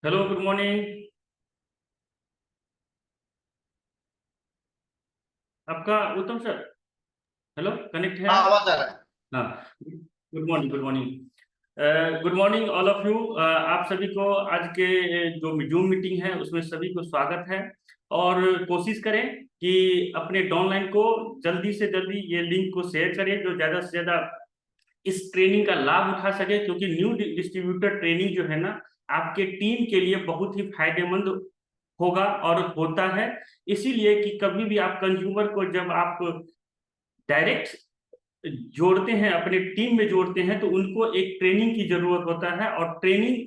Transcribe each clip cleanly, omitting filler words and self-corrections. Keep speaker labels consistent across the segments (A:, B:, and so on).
A: Hello, good morning. आपका उत्तम sir. Hello, connect है?
B: हाँ, आवाज आ रहा है।
A: हाँ। Good morning, good morning, good morning all of you. आप सभी को आज के जो जूम मीटिंग है उसमें सभी को स्वागत है। और कोशिश करें कि अपने डाउनलाइन को जल्दी से जल्दी ये लिंक को शेयर करें, जो ज़्यादा से ज़्यादा इस ट्रेनिंग का लाभ उठा सके, क्योंकि न्यू डिस्ट्रीब्यूटर ट्रेनिंग जो है ना, आपके टीम के लिए बहुत ही फायदेमंद होगा और होता है। इसीलिए कि कभी भी आप कंज्यूमर को जब आप डायरेक्ट जोड़ते हैं, अपने टीम में जोड़ते हैं, तो उनको एक ट्रेनिंग की जरूरत होता है, और ट्रेनिंग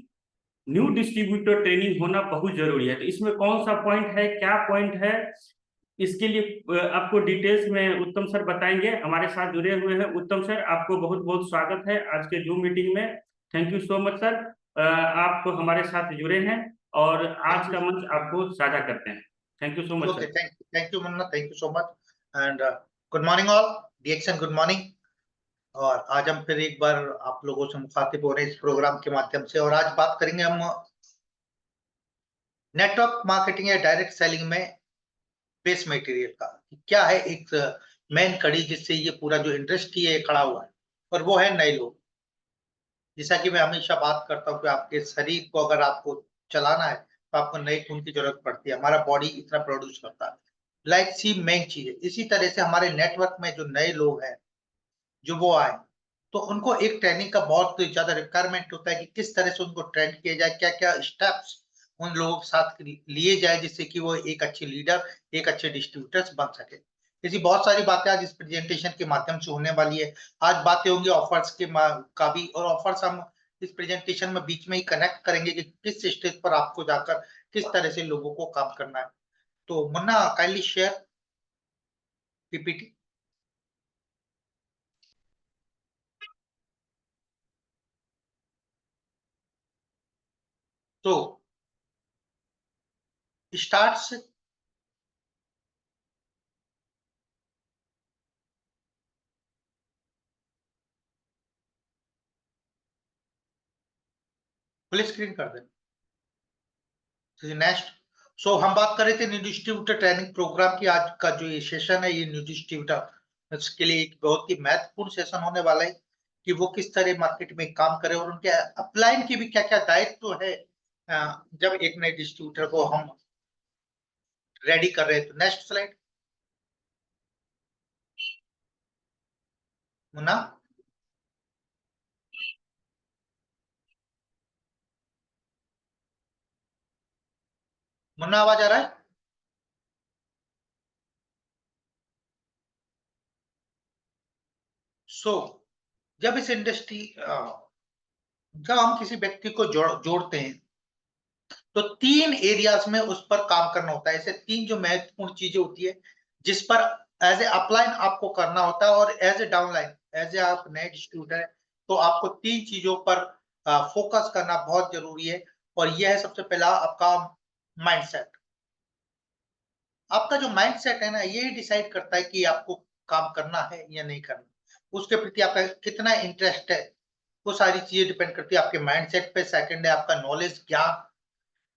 A: न्यू डिस्ट्रीब्यूटर ट्रेनिंग होना बहुत जरूरी है। तो इसमें कौन सा पॉइंट है, क्या पॉइंट है, इसके लिए आपको डिटेल्स में उत्तम सर बताएंगे। हमारे साथ जुड़े हुए हैं उत्तम सर, आपको बहुत बहुत स्वागत है आज के जूम मीटिंग में। Thank you so much sir, आप हमारे साथ जुड़े हैं और
B: थैंक
A: आज
B: यू।
A: का मंच आपको साझा करते हैं। Thank you so much
B: okay,
A: sir.
B: Thank you Munna, thank you so much. And good morning all, डीएक्सन गुड मॉर्निंग। और आज हम फिर एक बार आप लोगों से मुखातिब हो रहे हैं इस प्रोग्राम के माध्यम से, और आज बात करेंगे हम नेटवर्क मार्केटिंग या डायरेक्ट सेलिंग में बेस मटेरियल का। क्या है एक मेन कड़ी जिससे ये पूरा जो इंडस्ट्री है खड़ा हुआ है, और वो है नए लोग। जैसा कि मैं हमेशा बात करता हूँ कि आपके शरीर को अगर आपको चलाना है तो आपको नए खून की जरूरत पड़ती है। हमारा बॉडी इतना प्रोड्यूस करता है, लाइक सी मेन चीज है। इसी तरह से हमारे नेटवर्क में जो नए लोग हैं, जो वो आए, तो उनको एक ट्रेनिंग का बहुत ज्यादा रिक्वायरमेंट होता है कि किस तरह से उनको ट्रेन किया जाए, क्या क्या स्टेप्स उन लोगों के साथ लिए जाए जिससे कि वो एक अच्छे लीडर, एक अच्छे डिस्ट्रीब्यूटर्स बन सके। ऐसी बहुत सारी बातें आज इस प्रेजेंटेशन के माध्यम से होने वाली है। आज बातें होंगी ऑफर्स के का भी, और ऑफर्स हम इस प्रेजेंटेशन में बीच में ही कनेक्ट करेंगे कि किस स्टेज पर आपको जाकर किस तरह से लोगों को काम करना है। तो मुन्ना, काइंडली शेयर पीपीटी। तो स्टार्ट से फुल स्क्रीन कर दे। नेक्स्ट। सो हम बात कर रहे थे न्यू डिस्ट्रीब्यूटर ट्रेनिंग प्रोग्राम की। आज का जो ये सेशन है, ये न्यू डिस्ट्रीब्यूटर के लिए एक बहुत ही महत्वपूर्ण सेशन होने वाला है कि वो किस तरह मार्केट में काम करे, और उनके अपलाइन की भी क्या क्या दायित्व है जब एक नए डिस्ट्रीब्यूटर को हम रेडी कर रहे हैं। तो नेक्स्ट स्लाइड मुन्ना। मुन्ना, आवाज आ रहा है? सो जब इस इंडस्ट्री जब हम किसी व्यक्ति को जोड़ते हैं, तो तीन एरियाज में उस पर काम करना होता है। ऐसे तीन जो महत्वपूर्ण चीजें होती है जिस पर एज ए अपलाइन आपको करना होता है, और as a downline, as a आप नए डिस्ट्रीब्यूटर है, तो आपको तीन चीजों पर फोकस करना बहुत जरूरी है। और यह है सबसे पहला आपका माइंडसेट। आपका जो माइंडसेट है ना, ये डिसाइड करता है कि आपको काम करना है या नहीं करना, उसके प्रति आपका कितना इंटरेस्ट है। वो सारी चीजें डिपेंड करती है आपके माइंडसेट पे। सेकंड है आपका नॉलेज, ज्ञान।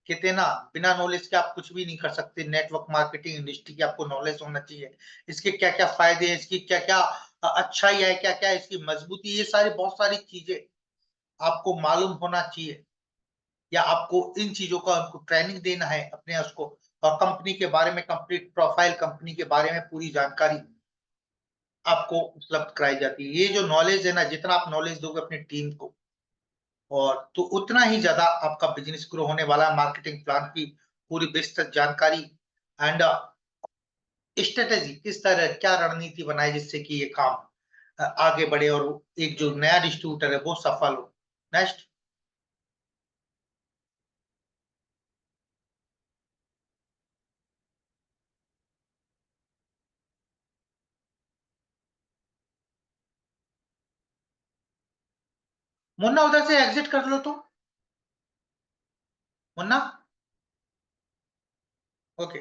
B: कहते हैं ना, बिना नॉलेज के आप कुछ भी नहीं कर सकते। नेटवर्क मार्केटिंग इंडस्ट्री की आपको नॉलेज होना चाहिए। इसके क्या क्या फायदे हैं, इसकी क्या क्या अच्छाई है, क्या क्या इसकी मजबूती, ये सारी बहुत सारी चीजें आपको मालूम होना चाहिए। या आपको इन चीजों का उनको ट्रेनिंग देना है अपने उसको। और कंपनी के बारे में कंप्लीट प्रोफाइल, कंपनी के बारे में पूरी जानकारी आपको उपलब्ध कराई जाती है। ये जो नॉलेज है ना, जितना आप नॉलेज दोगे अपनी टीम को, और तो उतना ही ज्यादा आपका बिजनेस ग्रो होने वाला है। मार्केटिंग प्लान की पूरी विस्तृत जानकारी एंड स्ट्रेटेजी, किस तरह क्या रणनीति बनाए जिससे कि ये काम आगे बढ़े, और एक जो नया डिस्ट्रीब्यूटर है वो सफल हो। नेक्स्ट। मुन्ना, उधर से एग्जिट कर लो तो। Munna. Okay.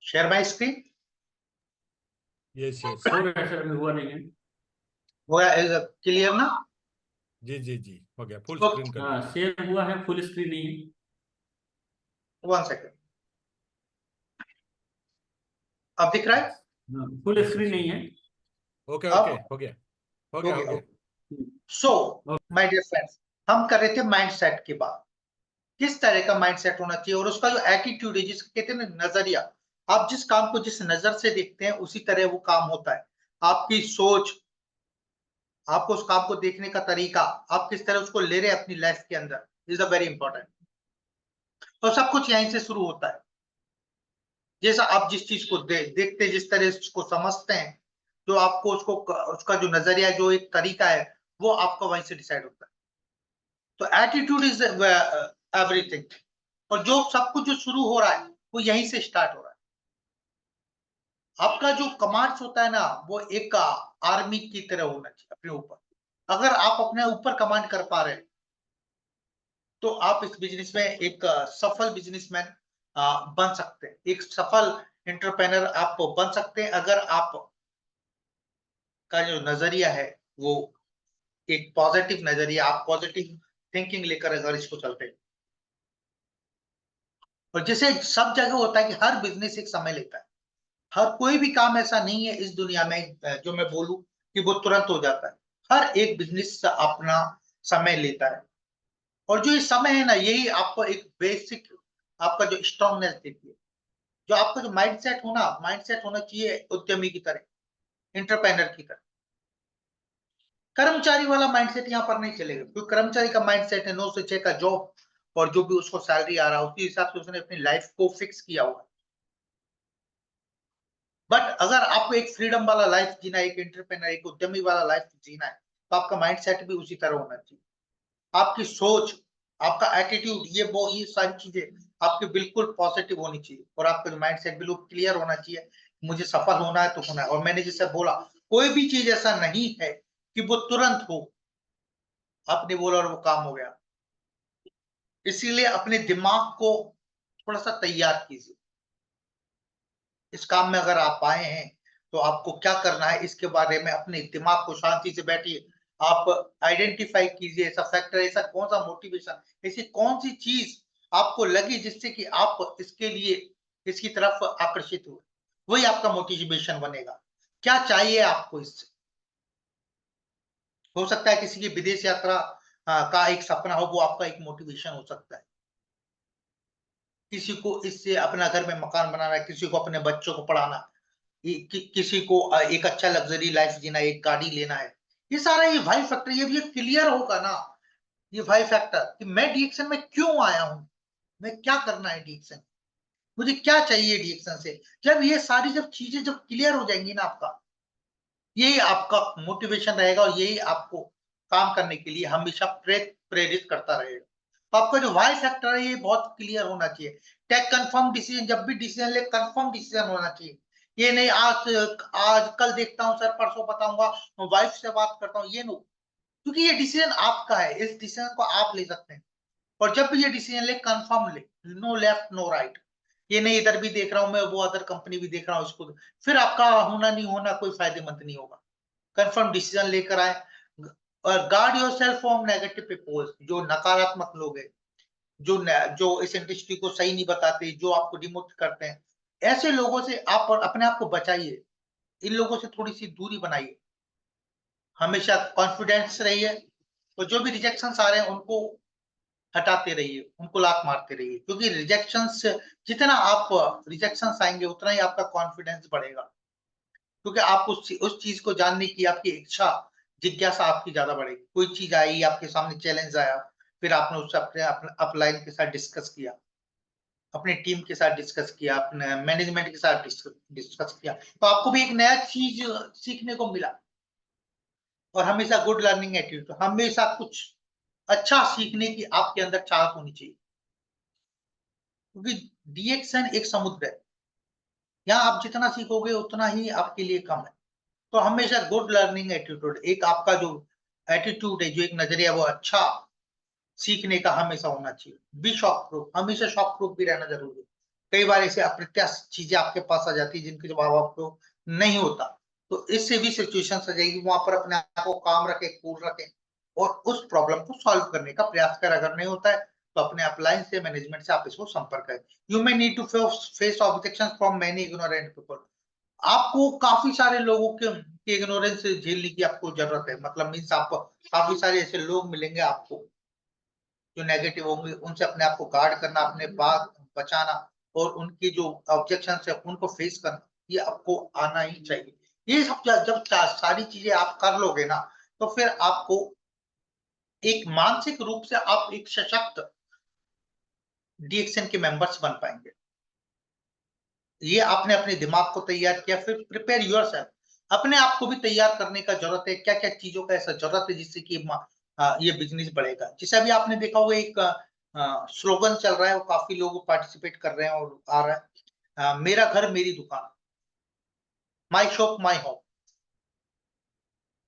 B: Share my screen.
C: Yes yes
A: हो रहा है सर, अभी हुआ नहीं है।
B: हो गया, क्लियर ना?
C: जी जी जी हो गया, फुल
B: तो
C: स्क्रीन कर
A: हाँ,
C: दीजिए।
A: शेयर हुआ है, फुल स्क्रीन नहीं है।
B: 1 सेकेंड, अब दिख रहा है?
A: हाँ, फुल स्क्रीन नहीं है।
C: ओके
B: अब
C: ओके, हो गया हो
B: हो
C: गया हो
B: गया।
C: गया।
B: सो माय डियर फ्रेंड्स, हम कर रहे थे माइंडसेट की बात, किस तरह का माइंडसेट होना चाहिए और उसका जो एटीट्यूड है, जिसको कहते हैं ना नजरिया, आप जिस काम को जिस नजर से देखते हैं उसी तरह वो काम होता है। आपकी सोच, आपको उस काम को देखने का तरीका, आप किस तरह उसको ले रहे हैं अपनी लाइफ के अंदर, इज अ वेरी इंपॉर्टेंट। तो सब कुछ यहीं से शुरू होता है। जैसा आप जिस चीज को देखते हैं, जिस तरह उसको समझते हैं, जो आपको उसको उसका जो नजरिया, जो एक तरीका है, वो आपका वहीं से डिसाइड होता है। तो एटीट्यूड इज एवरीथिंग। और जो सब कुछ जो शुरू हो रहा है वो यहीं से स्टार्ट हो रहा है। आपका जो कमांड्स होता है ना, वो एक आर्मी की तरह होना चाहिए अपने ऊपर। अगर आप अपने ऊपर कमांड कर पा रहे हैं तो आप इस बिजनेस में एक सफल बिजनेसमैन बन सकते हैं, एक सफल एंटरप्रेनर आप बन सकते हैं, अगर आप का जो नजरिया है वो एक पॉजिटिव नजरिया, आप पॉजिटिव थिंकिंग लेकर अगर इसको चलते हैं। और जैसे सब जगह होता है कि हर बिजनेस एक समय लेता है, हर कोई भी काम ऐसा नहीं है इस दुनिया में जो मैं बोलूं कि वो तुरंत हो जाता है। हर एक बिजनेस अपना समय लेता है। और जो ये समय है ना, यही आपको एक बेसिक आपका जो स्ट्रांगनेस देती है। जो आपका जो माइंडसेट होना चाहिए उद्यमी की तरह, एंटरप्रेन्योर की तरह। कर्मचारी वाला माइंडसेट यहाँ पर नहीं चलेगा, क्योंकि कर्मचारी का माइंडसेट है 9 से 6 का जॉब, और जो भी उसको सैलरी आ रहा है उसी हिसाब से उसने अपनी लाइफ को फिक्स किया हुआ है। बट अगर आपको एक फ्रीडम वाला लाइफ जीना है, एक एंटरप्रेन्योर, एक उद्यमी वाला लाइफ जीना है, तो आपका माइंडसेट भी उसी तरह होना चाहिए। आपकी सोच, आपका एटीट्यूड, ये सारी चीजें आपके बिल्कुल पॉजिटिव होनी चाहिए। और आपका जो माइंडसेट बिल्कुल क्लियर होना चाहिए, मुझे सफल होना है तो होना है। और मैंने जैसे बोला, कोई भी चीज ऐसा नहीं है कि वो तुरंत हो, आपने बोला और वो काम हो गया। इसीलिए अपने दिमाग को थोड़ा सा तैयार कीजिए। इस काम में अगर आप आए हैं तो आपको क्या करना है, इसके बारे में अपने दिमाग को शांति से बैठिए, आप आइडेंटिफाई कीजिए ऐसा फैक्टर, ऐसा कौन सा मोटिवेशन, ऐसी कौन सी चीज आपको लगी जिससे कि आप इसके लिए इसकी तरफ आकर्षित हुए, वही आपका मोटिवेशन बनेगा। क्या चाहिए आपको इससे? हो सकता है किसी की विदेश यात्रा का एक सपना हो, वो आपका एक मोटिवेशन हो सकता है। किसी को इससे अपना घर में मकान बनाना है, किसी को अपने बच्चों को पढ़ाना, किसी को एक अच्छा लग्जरी लाइफ जीना, एक गाड़ी लेना है। ये सारा ये वाई फैक्टर, ये भी क्लियर होगा ना, ये वाई फैक्टर कि मैं डीएक्शन में क्यों आया हूं, मैं क्या करना है डीएक्शन, मुझे क्या चाहिए डीएक्शन से। जब ये सारी जब चीजें जब क्लियर हो जाएंगी ना, आपका यही आपका मोटिवेशन रहेगा और यही आपको काम करने के लिए हमेशा प्रेरित करता रहेगा। तो आपका जो वाई फैक्टर है ये बहुत क्लियर होना चाहिए। टेक कंफर्म डिसीजन, जब भी डिसीजन ले कंफर्म डिसीजन होना चाहिए। ये नहीं आज आज कल देखता हूँ सर, परसों बताऊंगा, वाइफ से बात करता हूँ, ये नो। क्योंकि ये डिसीजन आपका है, इस डिसीजन को आप ले सकते हैं। और जब भी ये डिसीजन ले कंफर्म ले, नो लेफ्ट नो राइट। ये नहीं इधर भी देख रहा हूं मैं, वो अदर कंपनी भी देख रहा हूँ, इसको फिर आपका होना नहीं होना कोई फायदेमंद नहीं होगा। कंफर्म डिसीजन लेकर आए। और guard yourself from negative peoples, जो नकारात्मक लोग हैं, जो इस इंडस्ट्री को सही नहीं बताते, जो आपको डिमोट करते हैं, ऐसे लोगों से आप अपने आप को बचाइए। इन लोगों से थोड़ी सी दूरी बनाइए। हमेशा कॉन्फिडेंस रहिए, और जो भी रिजेक्शन आ रहे हैं उनको हटाते रहिए, उनको लात मारते रहिए। क्योंकि रिजेक्शंस, जितना आप रिजेक्शंस आएंगे उतना ही आपका कॉन्फिडेंस बढ़ेगा। क्योंकि आप उस चीज को जानने की आपकी इच्छा, जिज्ञासा आपकी ज्यादा बढ़ेगी। कोई चीज आई, आपके सामने चैलेंज आया, फिर आपने उससे अपने अपलाइन के साथ डिस्कस किया, अपने टीम के साथ डिस्कस किया, अपने मैनेजमेंट के साथ डिस्कस किया, तो आपको भी एक नया चीज सीखने को मिला। और हमेशा गुड लर्निंग एटीट्यूड, हमेशा कुछ अच्छा सीखने की आपके अंदर चाहत होनी चाहिए। क्योंकि डीएक्शन एक समुद्र है, यहाँ आप जितना सीखोगे उतना ही आपके लिए कम है। तो हमेशा गुड लर्निंग एटीट्यूड, एक आपका जो एटीट्यूड है, जो एक नजरिया, वो अच्छा सीखने का हमेशा होना चाहिए। बी शॉक प्रूफ, हमेशा शॉक प्रूफ भी रहना जरूरी है। कई बार ऐसे अप्रत्याशित चीजें आपके पास आ जाती है जिनके जवाब आपको नहीं होता, तो इससे भी सिचुएशन आ जाएगी। वहां पर अपने आप को काम रखें, कूल रखें और उस प्रॉब्लम को सॉल्व करने का प्रयास करें। अगर नहीं होता है तो अपने अपलाइन से, मैनेजमेंट से आप इसको संपर्क करें। You may need to face objections from many ignorant people. आपको काफी सारे लोगों के इग्नोरेंस झेलने की आपको जरूरत है। मतलब मीन्स आप काफी सारे ऐसे लोग मिलेंगे आपको जो नेगेटिव होंगे, उनसे अपने आप को गार्ड करना, अपने बात बचाना और उनकी जो ऑब्जेक्शन है उनको फेस करना, ये आपको आना ही चाहिए। ये सब जब सारी चीजें आप कर लोगे ना, तो फिर आपको एक मानसिक रूप से आप एक सशक्त डीएक्सएन के मेंबर्स बन पाएंगे। ये आपने अपने दिमाग को तैयार किया, फिर प्रिपेयर योरसेल्फ। अपने आप को भी तैयार करने का जरूरत है, क्या क्या चीजों का ऐसा जरूरत है जिससे कि ये बिजनेस बढ़ेगा। जैसे अभी आपने देखा होगा एक स्लोगन चल रहा है, वो काफी लोग पार्टिसिपेट कर रहे हैं और आ रहा है, मेरा घर मेरी दुकान, माई शॉप माई होम।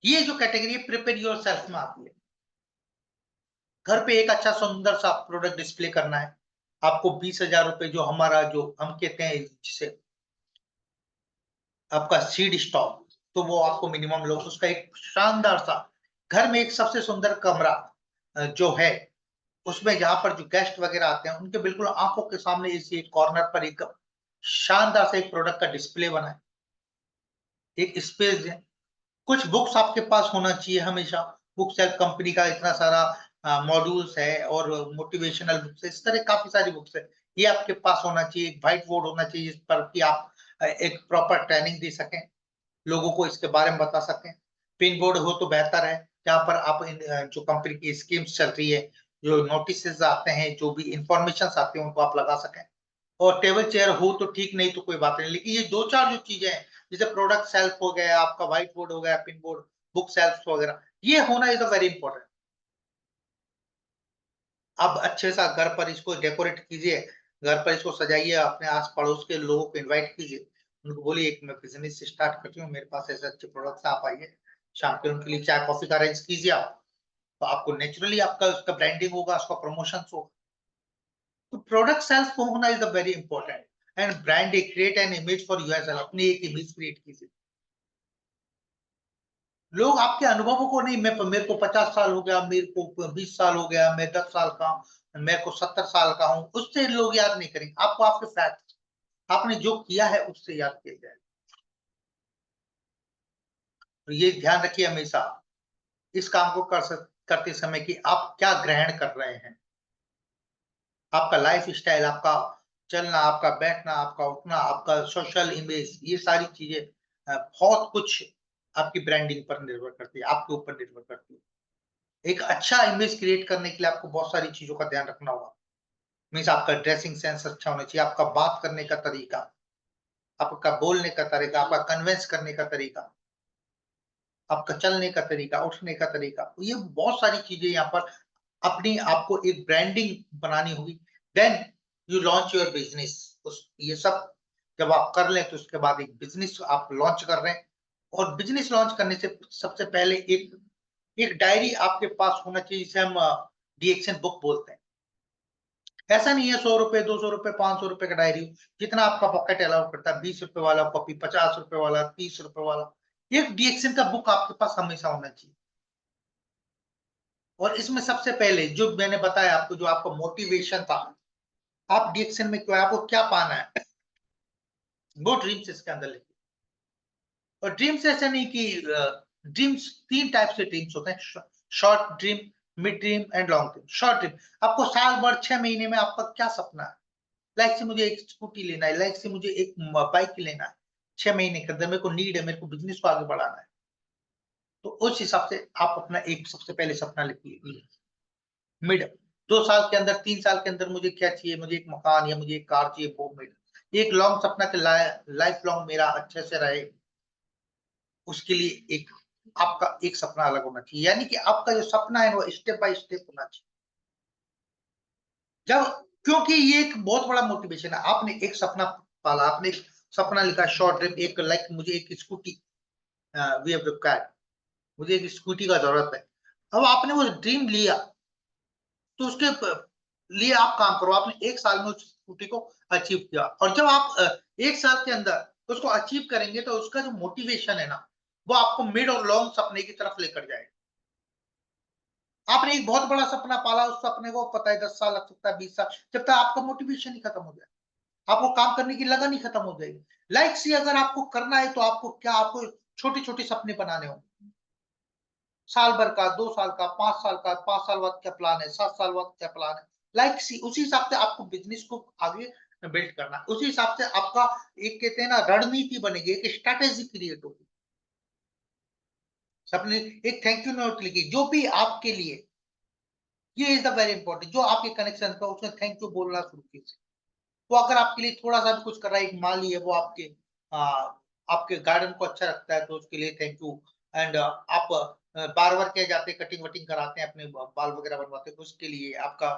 B: ये जो कैटेगरी है प्रिपेयर योरसेल्फ में आती है। घर पे एक अच्छा सुंदर सा प्रोडक्ट डिस्प्ले करना है, आपको 20,000 रुपए जो हमारा जो हम कहते हैं जिसे आपका सीड स्टॉक, तो वो आपको मिनिमम लो। उसका एक शानदार सा घर में एक सबसे सुंदर कमरा जो है, उसमें जहां पर जो गेस्ट वगैरह आते हैं उनके बिल्कुल आंखों के सामने इसी एक कॉर्नर पर एक शानदार सा एक प्रोडक्ट का डिस्प्ले बनाए, एक स्पेस दें। कुछ बुक्स आपके पास होना चाहिए हमेशा। बुक सेल्फ कंपनी का इतना सारा मॉड्यूल्स है और मोटिवेशनल बुक्स है, इस तरह काफी सारी बुक्स है, ये आपके पास होना चाहिए। एक व्हाइट बोर्ड होना चाहिए जिस पर कि आप एक प्रॉपर ट्रेनिंग दे सकें, लोगों को इसके बारे में बता सकें। पिन बोर्ड हो तो बेहतर है, जहां पर आप जो कंपनी की स्कीम्स चल रही है, जो नोटिस आते हैं, जो भी इंफॉर्मेशन आते हैं उनको आप लगा सकें। और टेबल चेयर हो तो ठीक, नहीं तो कोई बात नहीं, लेकिन ये दो चार जो चीजें हैं, जैसे प्रोडक्ट सेल्फ हो गया, आपका व्हाइट बोर्ड हो गया, पिन बोर्ड, बुक सेल्फ वगैरह, ये होना इज वेरी इंपॉर्टेंट। अब अच्छे सा घर पर इसको डेकोरेट कीजिए, घर पर इसको सजाइए, अपने आस पड़ोस के लोगों को इनवाइट कीजिए, उनको बोलिए एक मैं बिजनेस स्टार्ट करती हूँ, मेरे पास ऐसे अच्छे प्रोडक्ट्स आप आइए, शाम के उनके लिए चाय कॉफी का अरेंज कीजिए आप, तो आपको नेचुरली आपका उसका ब्रांडिंग होगा, उसका प्रमोशन होगा। तो प्रोडक्ट सेल्फ होना is the very important. And branding, create an image for yourself, अपनी एक इमेज क्रिएट कीजिए। लोग आपके अनुभवों को नहीं, मैं मेरे को 50 साल हो गया, मेरे को 20 साल हो गया, मैं 10 साल का हूं, मेरे को 70 साल का हूं, उससे लोग याद नहीं करेंगे आपको, आपके फैक्ट, आपने जो किया है उससे याद किया जाए। तो ये ध्यान रखिए हमेशा इस काम को करते समय कि आप क्या ग्रहण कर रहे हैं। आपका लाइफ स्टाइल, आपका चलना, आपका बैठना, आपका उठना, आपका सोशल इमेज, ये सारी चीजें बहुत कुछ आपकी ब्रांडिंग पर निर्भर करती है, आपके ऊपर निर्भर करती है। एक अच्छा इमेज क्रिएट करने के लिए आपको बहुत सारी चीजों का ध्यान रखना होगा। मीन्स आपका ड्रेसिंग सेंस अच्छा होना चाहिए, आपका बात करने का तरीका, आपका बोलने का तरीका, आपका कन्विंस करने का तरीका, आपका चलने का तरीका, उठने का तरीका, तो ये बहुत सारी चीजें यहाँ पर अपनी आपको एक ब्रांडिंग बनानी होगी। Then you launch your business. ये सब जब आप कर लें तो उसके बाद एक बिजनेस आप लॉन्च कर रहे हैं। और बिजनेस लॉन्च करने से सबसे पहले एक एक डायरी आपके पास होना चाहिए, जिसे हम डीएक्सएन बुक बोलते हैं। ऐसा नहीं है 100 रुपए, 200 रुपए, 500 रुपए का डायरी, जितना आपका पॉकेट अलाउ करता है, 20 रुपए वाला कॉपी, 50 रुपए वाला, 30 रुपए वाला, एक डीएक्सएन का बुक आपके पास हमेशा होना चाहिए। और इसमें सबसे पहले जो मैंने बताया आपको, जो आपका मोटिवेशन था, आप डीएक्सएन में क्यों, आपको क्या पाना है, वो ड्रीम्स इसके अंदर लिखिए। और ड्रीम्स ऐसा नहीं कि ड्रीम्स 3 टाइप से ड्रीम्स होते हैं, short dream, mid dream and long dream. Short dream, आपको साल भर 6 महीने में आपका क्या सपना है, लाइक से मुझे एक स्कूटी लेना है, लाइक से मुझे एक बाइक लेना है, 6 महीने के अंदर मेरे को नीड है, मेरे को बिजनेस को आगे बढ़ाना है। तो उस हिसाब से आप अपना एक सबसे पहले सपना लिखिए। मिड, 2 साल के अंदर, 3 साल के अंदर मुझे क्या चाहिए, मुझे एक मकान या मुझे एक कार चाहिए, वो मिड। एक लॉन्ग सपना के लाइफ लॉन्ग मेरा अच्छे से रहे, उसके लिए एक आपका एक सपना अलग होना चाहिए। यानी कि आपका जो सपना है वो स्टेप बाय स्टेप होना चाहिए। जब, क्योंकि ये एक बहुत बड़ा मोटिवेशन है, आपने एक सपना पाला, आपने एक सपना लिखा शॉर्ट ड्रीम, एक लाइक मुझे एक स्कूटी, वी हैव रिक्वायर्ड, मुझे एक स्कूटी का जरूरत है। अब आपने वो ड्रीम लिया, तो उसके लिए आप काम करो, आपने 1 साल में उस स्कूटी को अचीव किया। और जब आप 1 साल के अंदर उसको अचीव करेंगे तो उसका जो मोटिवेशन है ना, वो आपको मिड और लॉन्ग सपने की तरफ लेकर जाएगा। आपने एक बहुत बड़ा सपना पाला, उस सपने को पता है 10 साल लग सकता है, 20 साल, जब तक आपका मोटिवेशन ही खत्म हो जाए, आपको काम करने की लगन ही खत्म हो जाएगी। लाइक सी अगर आपको करना है तो आपको छोटे-छोटे सपने बनाने होंगे। साल भर का, 2 साल का, 5 साल का, 5 साल बाद क्या प्लान है, 7 साल बाद क्या प्लान है। लाइक सी उसी हिसाब से आपको बिज़नेस को आगे बिल्ड करना है। उसी हिसाब से आपका एक कहते हैं ना रणनीति बनेगी, एक स्ट्रैटेजी क्रिएट होगी। सबने एक थैंक यू नोट लिखी, जो भी आपके लिए ये इज़ द वेरी इंपॉर्टेंट, जो आपके कनेक्शन पे उसमें थैंक यू बोलना शुरू कीजिए। वो अगर आपके लिए थोड़ा-सा भी कुछ कर रहा है, एक माली है वो अ, आपके गार्डन को अच्छा रखता है तो उसके लिए थैंक यू। एंड आप बार्बर के जाते हैं, कटिंग-वटिंग कराते हैं, अपने बाल वगैरह बनवाते हैं, तो उसके लिए आपका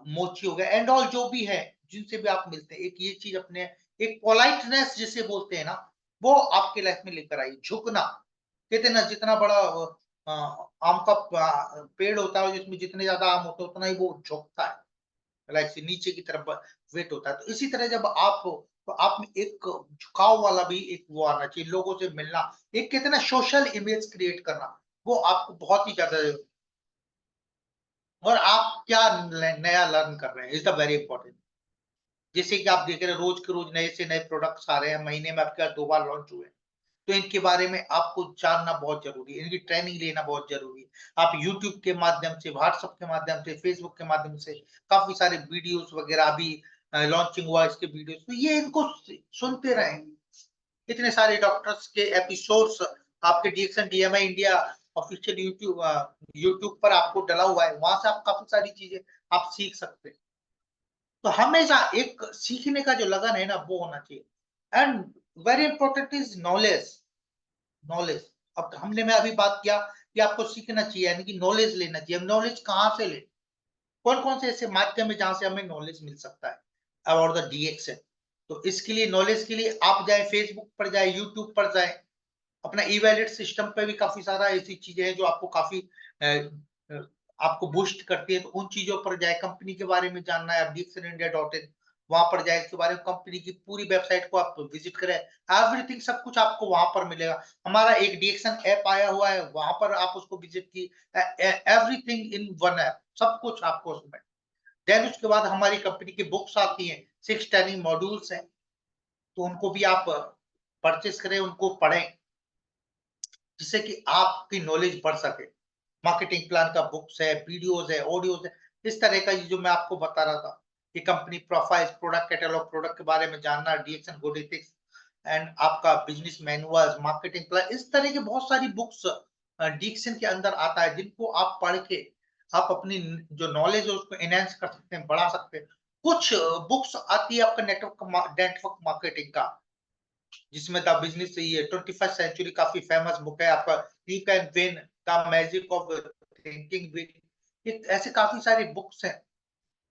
B: मोची हो गया एंड ऑल जो भी है, जिनसे भी आप मिलते हैं, एक ये चीज़ अपने एक पोलाइटनेस जिसे बोलते हैं ना, वो आपके लाइफ में लेकर आइए, झुकना। कहते हैं ना जितना बड़ा अ, आम का पेड़ होता है जिसमें जितने ज़्यादा आम होते हैं उतना ही वो झुकता है। लाइक से नीचे की तरफ वेट होता है। तो इसी तरह जब आप हो, तो आप में एक झुकाव वाला भी एक वो आना चाहिए, लोगों से मिलना, एक कहते हैं ना सोशल इमेज क्रिएट करना, वो आपको बहुत ही ज़्यादा और आप क्या नया लर्न कर रहे हैं इज़ द वेरी इंपॉर्टेंट। जैसे कि आप देख रहे हैं रोज़ के रोज़ नए से नए प्रोडक्ट्स आ रहे हैं, महीने में आपके पास 2 बार लॉन्च हुए हैं। तो इनके बारे में आपको जानना बहुत ज़रूरी है, इनकी ट्रेनिंग लेना बहुत ज़रूरी है। आप यूट्यूब के माध्यम से, व्हाट्सएप के माध्यम से, फेसबुक के माध्यम से काफ़ी सारे वीडियोज़ वगैरह अभी लॉन्चिंग हुआ इसके वीडियोज़, तो ये इनको सुनते रहें। इतने सारे डॉक्टर्स के एपिसोड्स आपके डीएक्सन डीएमआई इंडिया ऑफिशियल यूट्यूब पर आपको डला हुआ है, वहाँ से आप काफ़ी सारी चीज़ें आप सीख सकते हैं। तो हमेशा एक सीखने का जो लगन है ना, वो होना चाहिए and very important is knowledge. Knowledge अब हमने मैं अभी बात किया कि आपको सीखना चाहिए यानी कि नॉलेज लेना चाहिए। हम नॉलेज कहाँ से लें? कौन-कौन से ऐसे माध्यम है जहाँ से हमें नॉलेज मिल सकता है अबाउट द डीएक्सएन? तो इसके लिए नॉलेज के लिए आप जाएँ फेसबुक पर जाएँ, यूट्यूब पर जाएँ, अपना ई-वैलेट सिस्टम पे भी काफ़ी सारा ऐसी चीज़ें हैं जो आपको काफ़ी अ, आपको बूस्ट करती है, तो उन चीज़ों पर जाएँ, कंपनी के बारे में जानना है, आप dxnindia.in वहाँ पर जाएँ, इसके बारे में कंपनी की पूरी वेबसाइट को आप विज़िट करें, एवरीथिंग सब कुछ आपको वहाँ पर मिलेगा। हमारा एक डीएक्सन ऐप आया हुआ है, वहाँ पर आप उसको विज़िट की एवरीथिंग इन वन ऐप, सब कुछ आपको उसमें। देन उसके बाद हमारी कंपनी की बुक्स आती हैं, 6 ट्रेनिंग मॉड्यूल्स हैं, तो उनको भी आप परचेज़ करें, उनको पढ़ें। जिससे कि आपकी नॉलेज बढ़ सके। मार्केटिंग प्लान का बुक्स है, वीडियोज़ है, ऑडियोज़ है, इस तरह का ये जो मैं आपको बता रहा था, कि company profiles, product catalogue, product के बारे में जानना, डीएक्सन गुड एथिक्स एंड आपका बिज़नेस मैनुअल्स, मार्केटिंग प्लान, इस तरह की बहुत सारी बुक्स डीएक्सन के अंदर आता है, जिनको आप पढ़ के आप अपनी जो नॉलेज है उसको एनहांस कर सकते हैं, बढ़ा सकते हैं। कुछ बुक्स आती है आपका नेटवर्क मार्केटिंग का, जिसमें द बिज़नेस ये 21st सेंचुरी काफ़ी फेमस बुक है आपका think and win, the magic of thinking big. ये ऐसे काफ़ी सारी बुक्स हैं,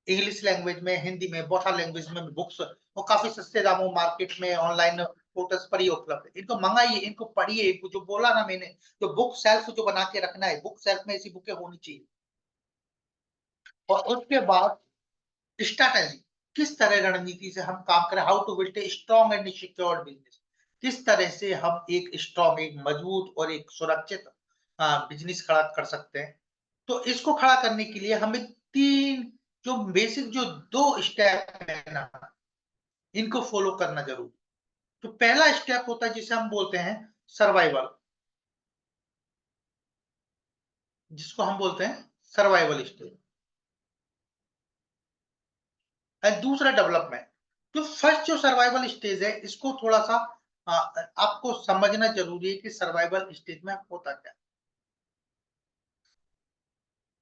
B: इंग्लिश लैंग्वेज में, हिंदी में, बहुत सारी लैंग्वेज में बुक्स वो काफ़ी सस्ते दामों मार्केट में ऑनलाइन पोर्टल्स पर ही उपलब्ध है। इनको मँगाइए, इनको पढ़िए, इनको जो बोला ना मैंने, तो बुक शेल्फ जो बना के रखना है, बुक शेल्फ में ऐसी बुकें होनी चाहिए। और उसके बाद स्ट्रैटेजी, किस तरह रणनीति से हम काम करें, how to build a strong and secured business, किस तरह से हम एक स्ट्रॉन्ग, एक मजबूत और एक सुरक्षित बिजनेस खड़ा कर सकते हैं। तो इसको खड़ा करने के लिए हमें 3 जो बेसिक जो 2 स्टेप है ना, इनको फॉलो करना जरूरी। तो पहला स्टेप होता है जिसे हम बोलते हैं सर्वाइवल, जिसको हम बोलते हैं सर्वाइवल स्टेज, एंड दूसरा डेवलपमेंट। तो फर्स्ट जो सर्वाइवल स्टेज है इसको थोड़ा-सा आपको समझना ज़रूरी है कि सर्वाइवल स्टेज में होता क्या है।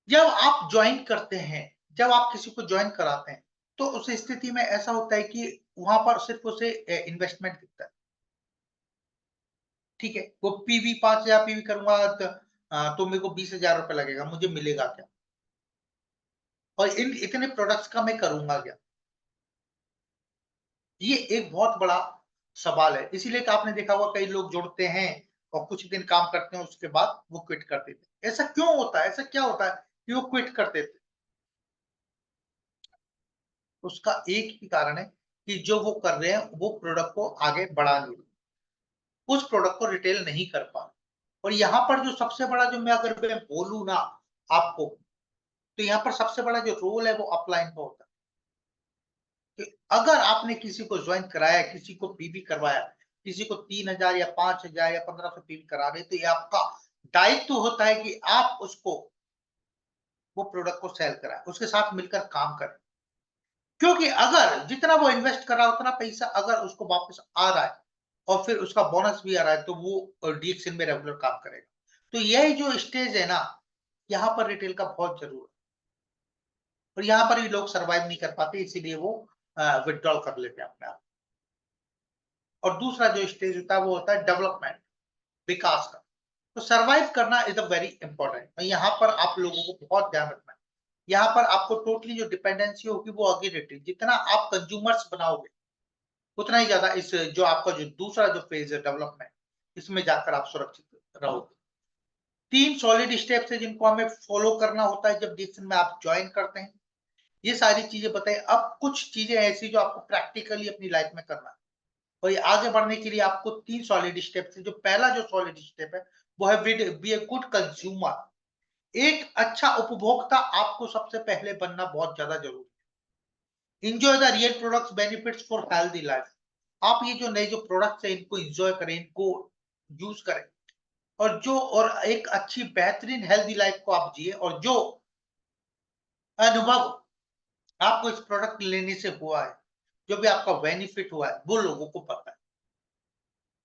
B: जब आप जॉइन करते हैं, जब आप किसी को जॉइन कराते हैं, तो उस स्थिति में ऐसा होता है कि वहाँ पर सिर्फ़ उसे इन्वेस्टमेंट दिखता है, ठीक है? वो पीवी 5,000 पीवी करूँगा तो मेरे को ₹20,000 लगेगा, मुझे मिलेगा क्या? और इन इतने प्रोडक्ट्स का मैं करूँगा क्या? ये एक बहुत बड़ा सवाल है। इसीलिए कि आपने देखा होगा कई लोग जुड़ते हैं और कुछ दिन काम करते हैं उसके बाद वो क्विट कर देते हैं। ऐसा क्यों होता है? ऐसा क्या होता है कि वो क्विट कर देते हैं? उसका एक ही कारण है कि जो वो कर रहे हैं वो प्रोडक्ट को आगे बढ़ा नहीं रहे, उस प्रोडक्ट को रिटेल नहीं कर पा रहे। और यहाँ पर जो सबसे बड़ा जो मैं बोलूँ ना आपको, तो यहाँ पर सबसे बड़ा जो रोल है वो अपलाइन का होता है कि अगर आपने किसी को ज्वाइन कराया, किसी को पीबी करवाया, किसी को 3000 या 5000 या 1500 पीबी करा रहे, तो ये आपका दायित्व होता है कि आप उसको वो प्रोडक्ट को सेल कराएं, उसके साथ मिलकर काम करें। क्योंकि अगर जितना वो इन्वेस्ट कर रहा है उतना पैसा अगर उसको वापस आ रहा है और फिर उसका बोनस भी आ रहा है, तो वो डीएक्सएन में रेगुलर काम करेगा। तो यही जो स्टेज है ना, यहाँ पर रिटेल का बहुत जरूर है और यहाँ पर भी लोग सर्वाइव नहीं कर पाते, इसीलिए वो विथड्रॉल कर लेते हैं अपने आप। और दूसरा जो स्टेज होता है वो होता है डेवलपमेंट, विकास का। तो सर्वाइव करना इज अ वेरी इंपॉर्टेंट, और यहाँ पर आप लोगों को बहुत ध्यान रखना है। यहाँ पर आपको टोटली जो डिपेंडेंसी होगी वो आगे रिटेल, जितना आप कंज्यूमर्स बनाओगे उतना ही ज्यादा इस जो आपका जो दूसरा जो फेज है डेवलपमेंट, इसमें जाकर आप सुरक्षित रहोगे। 3 सॉलिड स्टेप्स है जिनको हमें फॉलो करना होता है जब डीएक्सएन में आप ज्वाइन करते हैं। ये सारी चीजें बताई। अब कुछ चीजें ऐसी जो आपको प्रैक्टिकली अपनी लाइफ में करना है, और ये आगे बढ़ने के लिए आपको 3 सॉलिड स्टेप्स है। जो पहला जो सॉलिड स्टेप है वो है बी ए गुड कंज्यूमर। एक अच्छा उपभोक्ता आपको सबसे पहले बनना बहुत ज्यादा जरूरी है। Enjoy the real products benefits for healthy life. आप ये जो नए जो प्रोडक्ट्स है इनको एंजॉय करें, इनको यूज करें, और एक अच्छी बेहतरीन हेल्दी लाइफ को आप जिए। और जो अनुभव आपको इस प्रोडक्ट लेने से हुआ है, जो भी आपका बेनिफिट हुआ है, वो लोगों को पता है।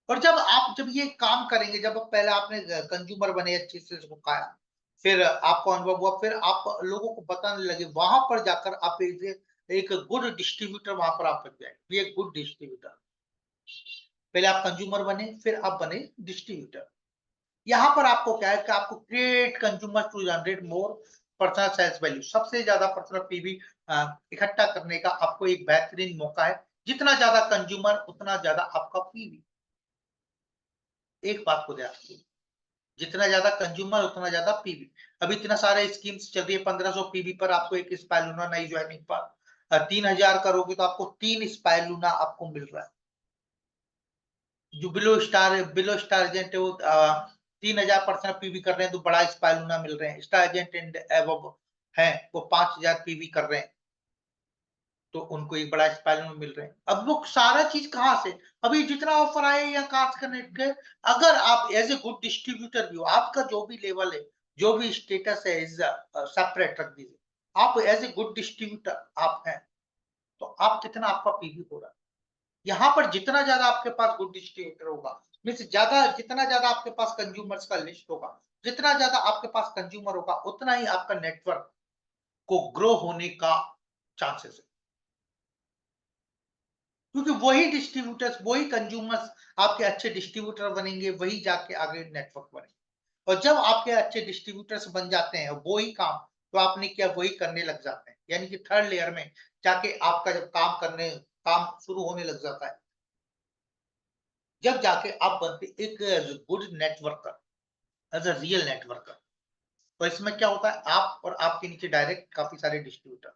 B: और जब ये काम करेंगे, जब पहले आपने कंज्यूमर बने, अच्छे से इसको खाया, फिर आपको अनुभव हुआ, फिर आप लोगों को बताने लगे, वहां पर जाकर आप एक गुड डिस्ट्रीब्यूटर वहां पर आप बन जाए। एक गुड डिस्ट्रीब्यूटर, पहले आप कंज्यूमर बने, फिर आप बने डिस्ट्रीब्यूटर। यहाँ पर आपको क्या है कि आपको create consumer to generate more personal sales value. सबसे ज्यादा पर्सनल पीवी इकट्ठा करने का आपको एक बेहतरीन मौका है। जितना ज्यादा कंज्यूमर उतना ज्यादा आपका पीवी। एक बात को ध्यान रखिए, जितना ज्यादा कंज्यूमर उतना ज्यादा पीवी। अब इतना सारे स्कीम्स चल रही है, 1500 पीवी पर आपको एक स्पाइलूना नई ज्वाइनिंग पर 3000 करोगे तो आपको 3 स्पाइलूना आपको मिल रहा है। जो बिलो स्टार एजेंट है वो 3000 पर्सन पीवी कर रहे हैं तो बड़ा स्पाइलूना मिल रहे हैं। स्टार एजेंट एंड एबव है वो 5000 पीवी कर रहे हैं तो उनको एक बड़ा स्पाइलूना मिल रहे हैं। अब वो सारा चीज कहाँ से, अभी जितना ऑफर आए या कास्ट कनेक्ट के, अगर आप एज ए गुड डिस्ट्रीब्यूटर भी हो, आपका जो भी लेवल है, जो भी स्टेटस है, इज सेपरेट रख दीजिए। आप एज ए गुड डिस्ट्रीब्यूटर आप हैं, तो आप कितना आपका पीवी हो रहा है। यहाँ पर जितना ज्यादा आपके पास गुड डिस्ट्रीब्यूटर होगा, मीन्स जितना ज्यादा आपके पास कंज्यूमर्स का लिस्ट होगा, जितना ज्यादा आपके पास कंज्यूमर होगा, उतना ही आपका नेटवर्क को ग्रो होने का चांसेस है। क्योंकि वही डिस्ट्रीब्यूटर्स, वही कंज्यूमर्स आपके अच्छे डिस्ट्रीब्यूटर बनेंगे, वही जाके आगे नेटवर्क बनेंगे। और जब आपके अच्छे डिस्ट्रीब्यूटर्स बन जाते हैं, वही काम तो आपने किया वही करने लग जाते हैं, यानी कि थर्ड लेयर में जाके आपका जब काम शुरू होने लग जाता है, जब जाके आप बनते एक good networker, as a real networker. तो इसमें क्या होता है, आप और आपके नीचे डायरेक्ट काफी सारे डिस्ट्रीब्यूटर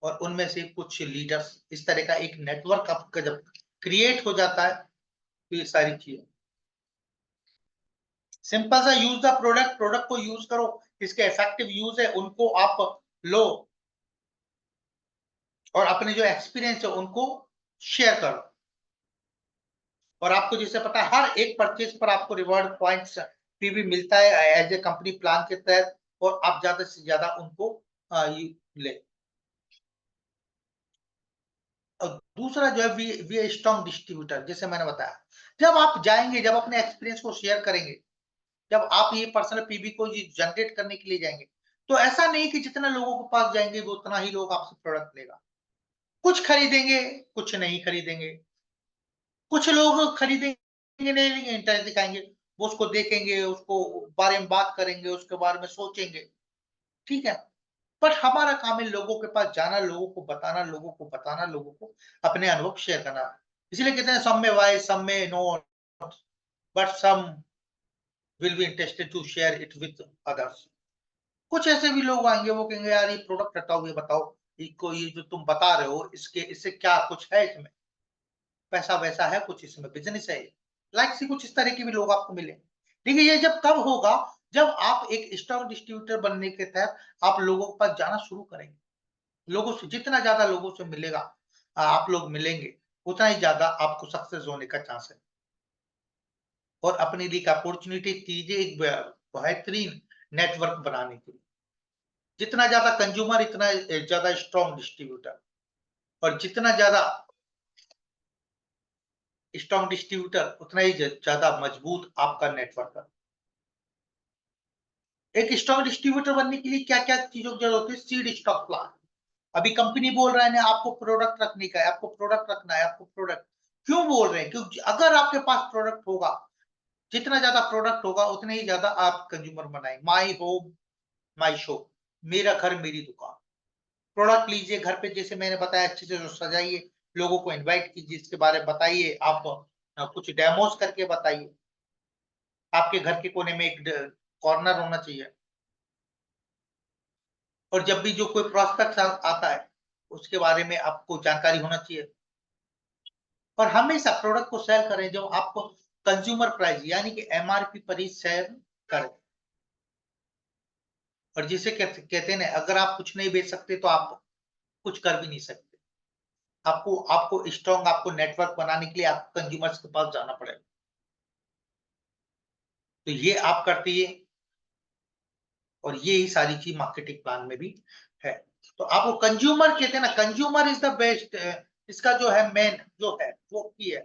B: और उनमें से कुछ लीडर्स, इस तरह का एक नेटवर्क आपका जब क्रिएट हो जाता है तो ये सारी चीजें सिंपल सा, यूज द प्रोडक्ट को यूज करो, इसके इफेक्टिव यूज है उनको आप लो और अपने जो एक्सपीरियंस है उनको शेयर करो। और आपको जैसे पता है हर एक परचेज पर आपको रिवॉर्ड पॉइंट्स पीवी मिलता है एज ए कंपनी प्लान के तहत, और आप ज्यादा से ज्यादा उनको ले। और दूसरा जो है वी स्ट्रॉन्ग डिस्ट्रीब्यूटर, जैसे मैंने बताया, जब आप जाएंगे, जब अपने एक्सपीरियंस को शेयर करेंगे, जब आप ये पर्सनल पीवी को जनरेट करने के लिए जाएंगे, तो ऐसा नहीं कि जितना लोगों के पास जाएंगे वो उतना ही लोग आपसे प्रोडक्ट लेगा। कुछ खरीदेंगे, कुछ नहीं खरीदेंगे। कुछ लोग खरीदेंगे नहीं, लेंगे इंटरेस्ट दिखाएंगे, वो उसको देखेंगे, उसको बारे में बात करेंगे, उसके बारे में सोचेंगे, ठीक है। बट हमारा काम है लोगों के पास जाना, लोगों को बताना, लोगों को अपने अनुभव शेयर करना। इसलिए कहते हैं सम में वाई, सम में no, but some will be interested to share it with others. कुछ ऐसे भी लोग आएंगे, वो कहेंगे यार ये प्रोडक्ट हटाओ, ये बताओ इसको ये जो तुम बता रहे हो इससे क्या कुछ है, इसमें पैसा वैसा है, कुछ इसमें बिजनेस है, लाइक से कुछ इस तरह के भी लोग आपको मिले। देखिए ये जब तब होगा जब आप एक स्ट्रॉन्ग डिस्ट्रीब्यूटर बनने के तहत आप लोगों के पास जाना शुरू करेंगे। लोगों से जितना ज्यादा लोगों से मिलेगा, आप लोग मिलेंगे, उतना ही ज्यादा आपको सक्सेस होने का चांस है। और अपने लिए एक अपॉर्चुनिटी कीजिए एक बेहतरीन नेटवर्क बनाने के लिए। जितना ज्यादा कंज्यूमर इतना ज्यादा स्ट्रॉन्ग डिस्ट्रीब्यूटर, और जितना ज्यादा स्ट्रॉन्ग डिस्ट्रीब्यूटर उतना ही ज्यादा मजबूत आपका नेटवर्क है। एक स्ट्रॉन्ग डिस्ट्रीब्यूटर बनने के लिए क्या क्या चीजों की जरूरत है? Seed stock plan. अभी कंपनी बोल रहा है ना आपको प्रोडक्ट रखने का है, आपको प्रोडक्ट रखना है, आपको प्रोडक्ट क्यों बोल रहे हैं? क्योंकि अगर आपके पास प्रोडक्ट होगा, जितना ज्यादा प्रोडक्ट होगा उतने ही ज्यादा आप कंज्यूमर बनाए। माई होम माई शो, मेरा घर मेरी दुकान। प्रोडक्ट लीजिए घर पे, जैसे मैंने बताया अच्छे से सजाइए, लोगों को इनवाइट कीजिए, इसके बारे में बताइए, आप कुछ डेमोस करके बताइए। आपके घर के कोने में एक कॉर्नर होना चाहिए, और जब भी जो कोई प्रोस्पेक्ट आता है उसके बारे में आपको जानकारी होना चाहिए। और हमेशा प्रोडक्ट को सेल करें जब आपको कंज्यूमर प्राइस यानी कि एमआरपी पर ही सेल करें। और जिसे कहते हैं ना, अगर आप कुछ नहीं बेच सकते तो आप कुछ कर भी नहीं सकते। आपको आपको स्ट्रॉन्ग आपको नेटवर्क बनाने के लिए आपको कंज्यूमर्स के पास जाना पड़ेगा। तो ये आप करते हैं, और ये ही सारी चीज मार्केटिंग प्लान में भी है। तो आपको कंज्यूमर कहते हैं ना, कंज्यूमर इज द बेस्ट। इसका जो है मेन जो है वो की है।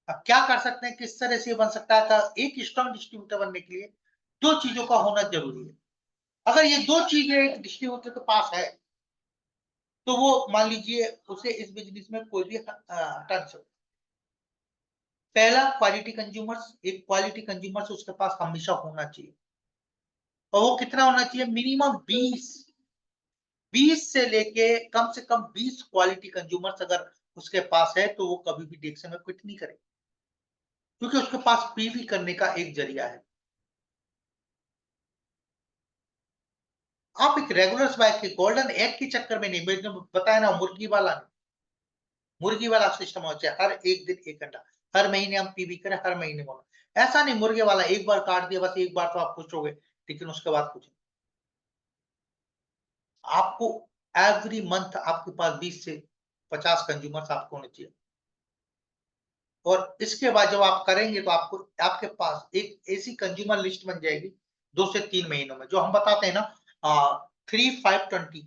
B: अब क्या कर सकते हैं, किस तरह से बन सकता है? एक स्ट्रॉन्ग डिस्ट्रीब्यूटर बनने के लिए दो चीजों का होना जरूरी है। अगर ये दो चीजें एक डिस्ट्रीब्यूटर के पास है तो वो मान लीजिए उसे इस बिजनेस में कोई भी हटा नहीं सकता। पहला क्वालिटी कंज्यूमर्स, एक क्वालिटी कंज्यूमर्स उसके पास हमेशा होना चाहिए। और वो कितना होना चाहिए? मिनिमम 20 से लेके कम से कम 20 क्वालिटी कंज्यूमर्स अगर उसके पास है तो वो कभी भी डिक्शन में क्विट नहीं करेगा, क्योंकि उसके पास पीवी करने का एक जरिया है। आप एक रेगुलर बाइक के गोल्डन एग के चक्कर में नहीं, मैंने बताया ना मुर्गी वाला सिस्टम होना चाहिए। हर एक दिन 1 घंटा, हर महीने हम पीवी करें, हर महीने बोला। ऐसा नहीं मुर्गे वाला एक बार काट दिया बस, एक बार तो आप खुश हो गए, लेकिन उसके बाद कुछ नहीं। आपको एवरी मंथ आपके पास 20 से 50 कंज्यूमर्स आपको होने चाहिए। और इसके बाद जब आप करेंगे तो आपको आपके पास एक ऐसी कंज्यूमर लिस्ट बन जाएगी 2 से 3 महीनों में, जो हम बताते हैं ना 3-5-20,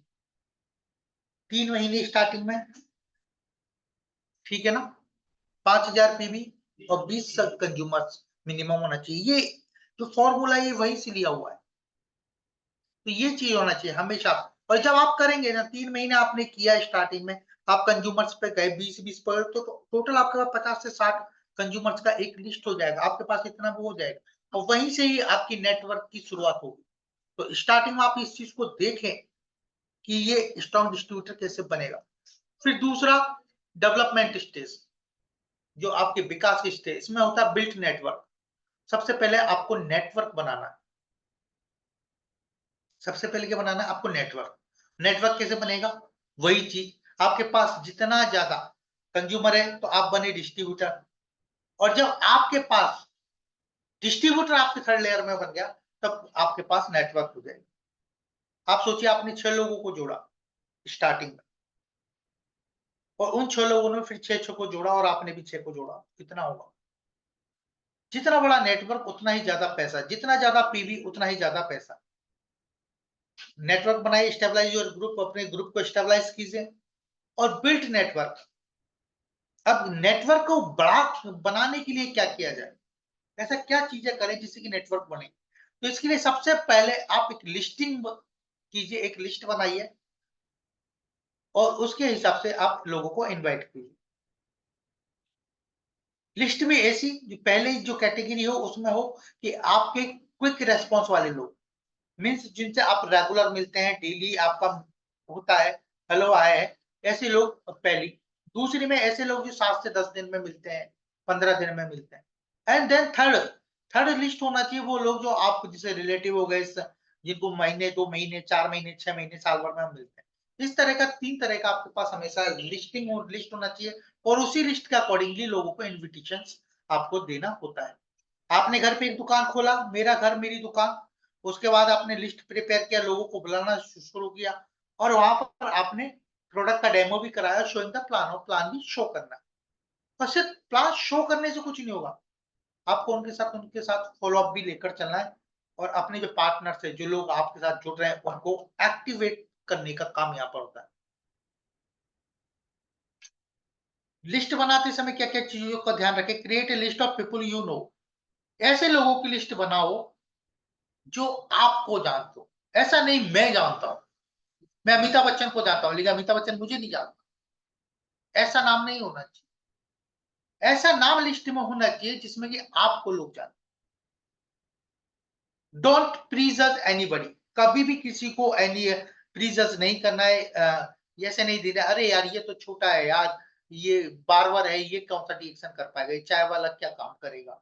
B: 3 महीने स्टार्टिंग में, ठीक है ना, 5000 पीवी और 20 कंज्यूमर्स मिनिमम होना चाहिए। ये जो फॉर्मूला है वही से लिया हुआ है। तो ये चीज होना चाहिए हमेशा। और जब आप करेंगे ना, 3 महीने आपने किया स्टार्टिंग में, आप कंज्यूमर्स पे गए 20-20 पर, तो टोटल आपके पास 50 से 60 कंज्यूमर्स का एक लिस्ट हो जाएगा, आपके पास इतना वो हो जाएगा, और वहीं से ही आपकी नेटवर्क की शुरुआत होगी। तो स्टार्टिंग में आप इस चीज को देखें कि ये स्ट्रॉन्ग डिस्ट्रीब्यूटर कैसे बनेगा। फिर दूसरा डेवलपमेंट स्टेज, जो आपके विकास की स्टेज, इसमें होता है बिल्ट नेटवर्क। सबसे पहले आपको नेटवर्क बनाना है। सबसे पहले क्या बनाना है आपको? नेटवर्क। नेटवर्क कैसे बनेगा? वही चीज, आपके पास जितना ज्यादा कंज्यूमर है तो आप बने डिस्ट्रीब्यूटर, और जब आपके पास डिस्ट्रीब्यूटर आपके थर्ड लेयर में बन गया तब आपके पास नेटवर्क हो जाएगा। आप सोचिए आपने 6 लोगों को जोड़ा स्टार्टिंग में, और उन 6 लोगों ने फिर 6 को जोड़ा, और आपने भी 6 को जोड़ा, कितना होगा? जितना बड़ा नेटवर्क उतना ही ज्यादा पैसा, जितना ज्यादा पीवी उतना ही ज्यादा पैसा। नेटवर्क बनाइए, स्टेबलाइज योर ग्रुप, अपने ग्रुप को स्टेबलाइज कीजिए, और बिल्ट नेटवर्क। अब नेटवर्क को बड़ा बनाने के लिए क्या किया जाए? ऐसा क्या चीजें करें जिससे कि नेटवर्क बने? तो इसके लिए सबसे पहले आप एक लिस्टिंग कीजिए, एक लिस्ट बनाइए, और उसके हिसाब से आप लोगों को इनवाइट कीजिए। लिस्ट में ऐसी जो पहले जो कैटेगरी हो उसमें हो कि आपके क्विक रेस्पॉन्स वाले लोग, मीन्स जिनसे आप रेगुलर मिलते हैं, डेली आपका होता है, हेलो आए है, ऐसे लोग पहली। दूसरी में ऐसे लोग जो 7 से 10 दिन में मिलते हैं, 15 दिन में मिलते हैं। एंड देन थर्ड लिस्ट होना चाहिए वो लोग जो आप जैसे रिलेटिव हो गए, जिनको महीने 2 महीने 4 महीने 6 महीने साल भर में हम मिलते हैं। इस तरह का 3 तरह का आपके पास हमेशा लिस्टिंग और लिस्ट होना चाहिए और उसी लिस्ट के अकॉर्डिंगली लोगों को इन्विटेशंस आपको देना होता है। आपने घर पे एक दुकान खोला, मेरा घर मेरी दुकान, उसके बाद आपने लिस्ट प्रिपेयर किया, लोगों को बुलाना शुरू किया और वहां पर आपने प्रोडक्ट का डेमो भी कराया, शोइंग द प्लान और प्लान भी शो करना। और सिर्फ प्लान शो करने से कुछ नहीं होगा, आपको उनके साथ फॉलो अप भी लेकर चलना है और अपने जो पार्टनर्स है, जो लोग आपके साथ जुड़ रहे हैं, उनको एक्टिवेट करने का काम यहाँ पर होता है। लिस्ट बनाते समय क्या-क्या चीजों का ध्यान रखें? Create a list of people you know. ऐसे लोगों की लिस्ट बनाओ जो आपको जानते हो। ऐसा नहीं मैं जानता हूं, मैं अमिताभ बच्चन को जानता हूं लेकिन अमिताभ बच्चन मुझे नहीं जानता, ऐसा नाम नहीं होना चाहिए। ऐसा नाम लिस्ट में होना चाहिए जिसमें कि आपको लोग जानते। डोंट प्रीजज एनीबॉडी, कभी भी किसी को एनी प्रीजज नहीं करना है। ऐसे नहीं देना, अरे यार ये तो छोटा है यार, ये बार्बर है, ये कौन सा डिएक्शन कर पाएगा, ये चाय वाला क्या काम करेगा,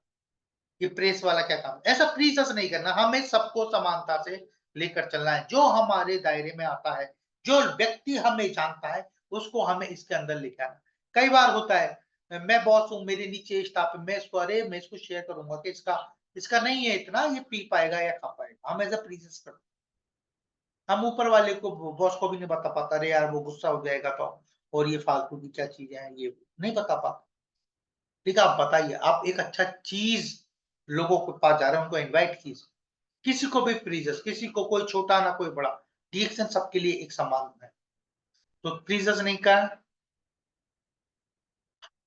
B: ये प्रेस वाला क्या काम। ऐसा प्रीजज नहीं करना, हमें सबको समानता से लेकर चलना है। जो हमारे दायरे में आता है, जो व्यक्ति हमें जानता है, उसको हमें इसके अंदर लेके आना। कई बार होता है, मैं बॉस हूँ, मेरे नीचे स्टाफ है, मैं इसको शेयर करूंगा कि इसका इसका नहीं है इतना, ये पी पाएगा या खा पाएगा, हम ऐसा प्रीजज करते। हम ऊपर वाले को, बॉस को भी नहीं बता पाता, अरे यार वो गुस्सा हो जाएगा तो, और ये फालतू की क्या चीजें हैं, ये नहीं बता पाता। ठीक है, आप बताइए, आप एक अच्छा चीज लोगों के पास जा रहे हैं, उनको इनवाइट कीजिए। किसी को भी प्रीजस, किसी को, कोई छोटा ना कोई बड़ा, रिएक्शन सबके लिए एक समान है, तो प्रीजस नहीं कर।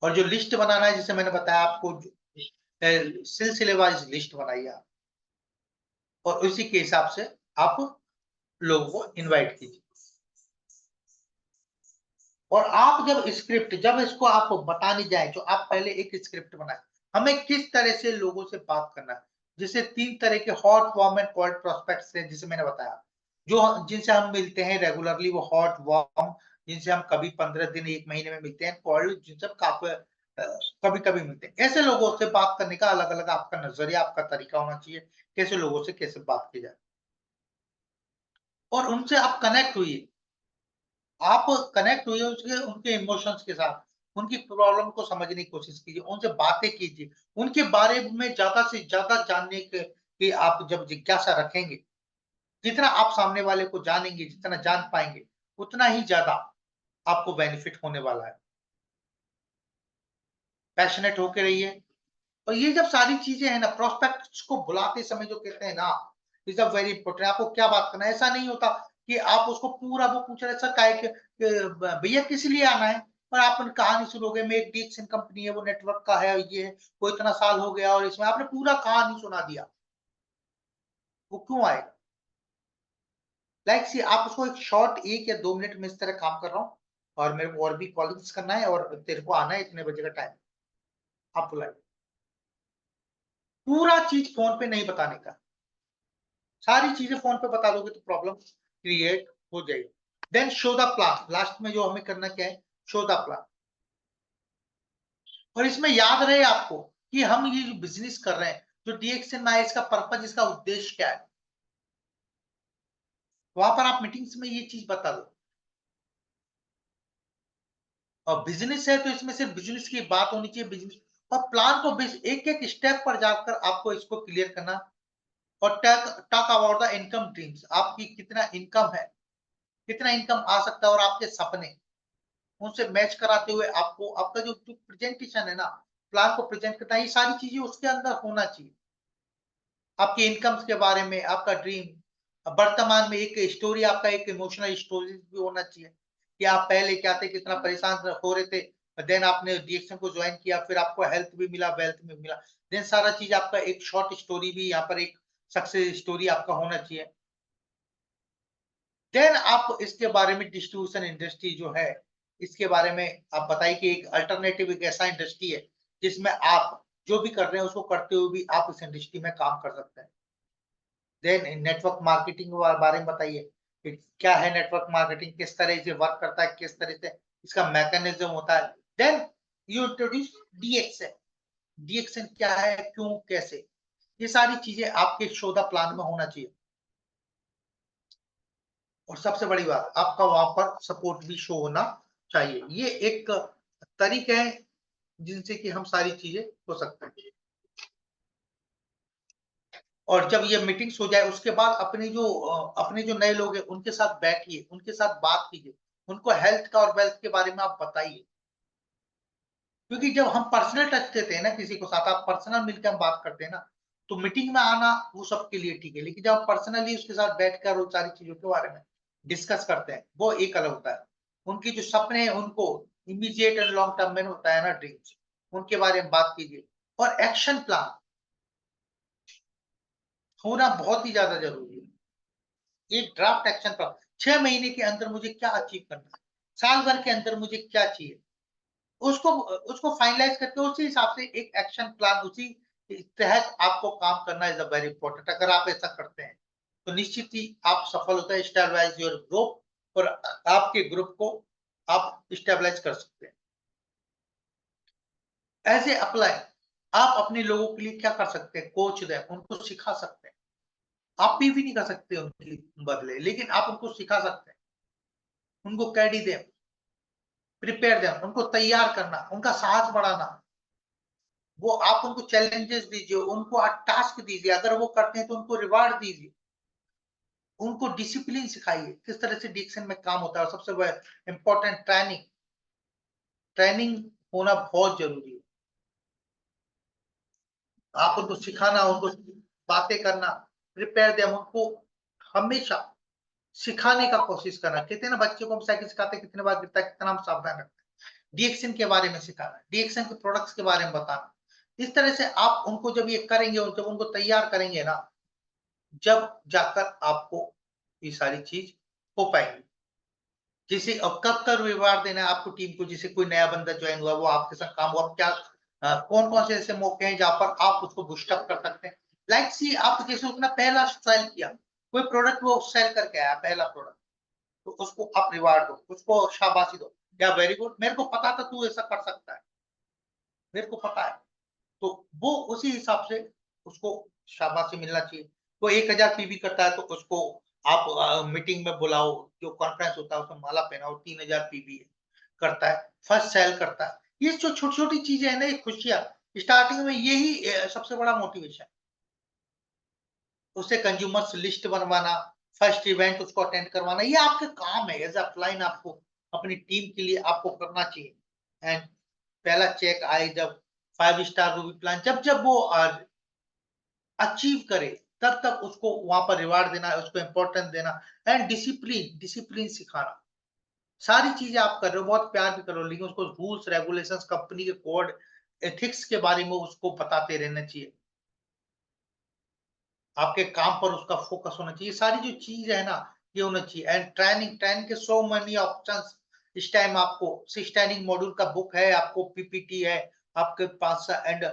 B: और जो लिस्ट बनाना है, जैसे मैंने बताया आपको, सिलसिलेवार लिस्ट बनाइए आप, और उसी के हिसाब से आप लोगों को इनवाइट कीजिए। और आप जब इसको आप बताने जाए, जो आप पहले एक स्क्रिप्ट बनाए, हमें किस तरह से लोगों से बात करना है। जैसे 3 तरह के hot, warm and cold prospects हैं, जिसे मैंने बताया, जो जिनसे हम मिलते हैं रेगुलरली, वो हॉट, वार्म, जिनसे हम कभी 15 दिन 1 महीने में मिलते हैं, कोल्ड जिनसे कभी कभी मिलते हैं। ऐसे लोगों से बात करने का अलग अलग आपका नजरिया, आपका तरीका होना चाहिए, कैसे लोगों से कैसे बात की जाए, और उनसे आप कनेक्ट हुई, आप कनेक्ट हुए उसके उनके इमोशंस के साथ, उनकी प्रॉब्लम को समझने की कोशिश कीजिए, उनसे बातें कीजिए, उनके बारे में ज्यादा से ज्यादा जानने के आप जब जिज्ञासा रखेंगे, जितना आप सामने वाले को जानेंगे, जितना जान पाएंगे, उतना ही ज्यादा आपको बेनिफिट होने वाला है। पैशनेट होके रहिए। और ये जब सारी चीजें हैं ना, प्रोस्पेक्ट्स को बुलाते समय जो कहते हैं ना, इज अ वेरी इंपॉर्टेंट। आपको क्या बात करना है, ऐसा नहीं होता कि आप उसको पूरा वो पूछ रहे, सर काहे भैया किस लिए आना है, और आप कहानी सुनोगे, में एक डीएक्सन कंपनी है, वो नेटवर्क का है, ये है, वो इतना साल हो गया, और इसमें आपने पूरा कहानी सुना दिया, वो क्यों आएगा? लाइक सी आप उसको एक शॉर्ट 1 या 2 मिनट में, इस तरह काम कर रहा हूँ और मेरे को और भी कॉलिंग्स करना है और तेरे को आना है इतने बजे का टाइम, आप बुलाइए। पूरा चीज फोन पे नहीं बताने का, सारी चीजें फोन पे बता दोगे तो प्रॉब्लम क्रिएट हो जाएगी। Then show the plan, last में जो हमें करना क्या है, शो द प्लान। और इसमें याद रहे आपको कि हम ये जो बिजनेस कर रहे हैं, जो डीएक्सन में है, इसका पर्पज, इसका उद्देश्य क्या है, वहां पर आप मीटिंग्स में ये चीज बता दो। और बिजनेस है तो इसमें सिर्फ बिजनेस की बात होनी चाहिए, बिजनेस और प्लान को एक एक स्टेप पर जाकर आपको इसको क्लियर करना। और talk about the income dreams, आपकी कितना इनकम है, कितना इनकम आ सकता है, और आपके सपने, उनसे मैच कराते हुए आपको आपका जो प्रेजेंटेशन है ना, प्लान को प्रेजेंट करना, ये सारी चीजें उसके अंदर होना चाहिए। आपके इनकम्स के बारे में, आपका ड्रीम, वर्तमान में एक स्टोरी, आपका एक इमोशनल स्टोरी भी होना चाहिए कि आप पहले क्या थे, कितना परेशान हो रहे थे, देन आपने डीएक्सन को ज्वाइन किया, फिर आपको हेल्थ भी मिला, वेल्थ भी मिला, देन सारा चीज आपका एक शॉर्ट स्टोरी भी यहाँ पर, एक सक्सेस स्टोरी आपका होना चाहिए। देन आप इसके बारे में, डिस्ट्रीब्यूशन इंडस्ट्री जो है, इसके बारे में आप बताइए कि एक अल्टरनेटिव, एक ऐसा इंडस्ट्री है जिसमें आप जो भी कर रहे हैं उसको करते हुए भी आप इस इंडस्ट्री में काम कर सकते हैं। देन नेटवर्क मार्केटिंग के बारे में बताइए कि क्या है नेटवर्क मार्केटिंग, किस तरह से वर्क करता है, किस तरह से इसका मैकेनिज्म होता है। देन यू इंट्रोड्यूस डीएक्सन, डीएक्सन क्या है, क्यों, कैसे, ये सारी चीजें आपके शो द प्लान में होना चाहिए। और सबसे बड़ी बात, आपका वहां पर सपोर्ट भी शो होना चाहिए। ये एक तरीके हैं जिनसे कि हम सारी चीजें हो सकते हैं। और जब ये मीटिंग्स हो जाए उसके बाद अपने जो नए लोग हैं उनके साथ बैठिए, उनके साथ बात कीजिए, उनको हेल्थ का और वेल्थ के बारे में आप बताइए। क्योंकि जब हम पर्सनल टच देते हैं ना किसी को साथ, आप पर्सनल मिलकर हम बात करते हैं ना, तो मीटिंग में आना वो सबके लिए ठीक है, लेकिन जब आप पर्सनली उसके साथ बैठकर वो सारी चीजों के बारे में डिस्कस करते हैं, वो एक अलग होता है। उनकी जो सपने हैं उनको इमीडिएट एंड लॉन्ग टर्म में होता है ना ड्रीम्स, उनके बारे में बात कीजिए। और एक्शन प्लान होना बहुत ही ज्यादा जरूरी है। एक ड्राफ्ट एक्शन प्लान, 6 महीने के अंदर मुझे क्या अचीव करना है, साल भर के अंदर मुझे क्या चाहिए, उसको उसको फाइनलाइज करके उसी हिसाब से एक एक्शन प्लान उसी तहत आपको काम करना इज अ वेरी इंपॉर्टेंट। अगर आप ऐसा करते हैं तो निश्चित ही आप सफल होता है। स्टेबलाइज योर ग्रुप, और आपके ग्रुप को आप स्टेबलाइज कर सकते हैं। ऐसे अप्लाई आप अपने लोगों के लिए क्या कर सकते हैं, कोच दें, उनको सिखा सकते हैं। आप भी नहीं कर सकते उनके बदले, लेकिन आप उनको सिखा सकते हैं, उनको कैडी दें, प्रिपेयर दें, उनको तैयार करना, उनका साहस बढ़ाना। वो आप उनको चैलेंजेस दीजिए, उनको आप टास्क दीजिए, अगर वो करते हैं तो उनको रिवार्ड दीजिए, उनको डिसिप्लिन सिखाइए, किस तरह से डिक्शन में काम होता है। और सबसे इंपॉर्टेंट ट्रेनिंग, ट्रेनिंग होना बहुत जरूरी है। आप उनको सिखाना, उनको बातें करना, प्रिपेयर दें, उनको हमेशा सिखाने का कोशिश करना। कहते हैं ना, बच्चे को हम साइकिल सिखाते हैं, कितने बार गिरता है, कितना हम सावधान रखते हैं। डीएक्शन के बारे में सिखाना, डीएक्शन के प्रोडक्ट्स के बारे में बताना। इस तरह से आप उनको जब ये करेंगे और जब उनको तैयार करेंगे ना, जब जाकर आपको ये सारी चीज हो पाएगी। जैसे अब कब कर व्यवहार देना है आपको टीम को, जैसे कोई नया बंदा ज्वाइन हुआ, वो आपके साथ काम हुआ, क्या कौन कौन से ऐसे मौके हैं जहां पर आप उसको बूस्टअप कर सकते हैं। लाइक सी, आप जैसे उसने पहला सेल किया कोई प्रोडक्ट, वो सेल करके आया पहला प्रोडक्ट, तो उसको आप रिवार्ड दो, उसको शाबाशी दो, या वेरी गुड, मेरे को पता था तू ऐसा कर सकता है, मेरे को पता है। तो वो उसी हिसाब से उसको शाबाशी मिलना चाहिए। वो 1000 पीवी करता है तो उसको आप मीटिंग में बुलाओ, जो कॉन्फ्रेंस होता है उसमें माला पहनाओ, 3000 पीवी करता है, फर्स्ट सेल करता है। ये जो छोटी छोटी चीजें है ना, ये खुशियां स्टार्टिंग में, यही सबसे बड़ा मोटिवेशन। उससे कंज्यूमर्स लिस्ट बनवाना, फर्स्ट इवेंट उसको अटेंड करवाना, ये आपके काम है। एज अपलाइन आपको अपनी टीम के लिए आपको करना चाहिए। एंड पहला चेक आए जब 5 स्टार रूबी प्लान, जब जब वो अचीव करे, तब तक उसको वहां पर रिवार्ड देना है, उसको इंपॉर्टेंस देना। एंड डिसिप्लिन, डिसिप्लिन सिखाना। सारी चीजें आप कर रहे हो, बहुत प्यार भी कर रहे हो, लेकिन उसको रूल्स रेगुलेशंस, कंपनी के कोड, एथिक्स के बारे में उसको बताते रहना चाहिए। आपके काम पर उसका फोकस होना चाहिए। सारी जो चीज है ना, ये होना चाहिए। एंड ट्रेनिंग, ट्रेनिंग के सो मेनी ऑप्शंस इस टाइम आपको। 6 ट्रेनिंग मॉड्यूल का बुक है, आपको पीपीटी है आपके पास, एंड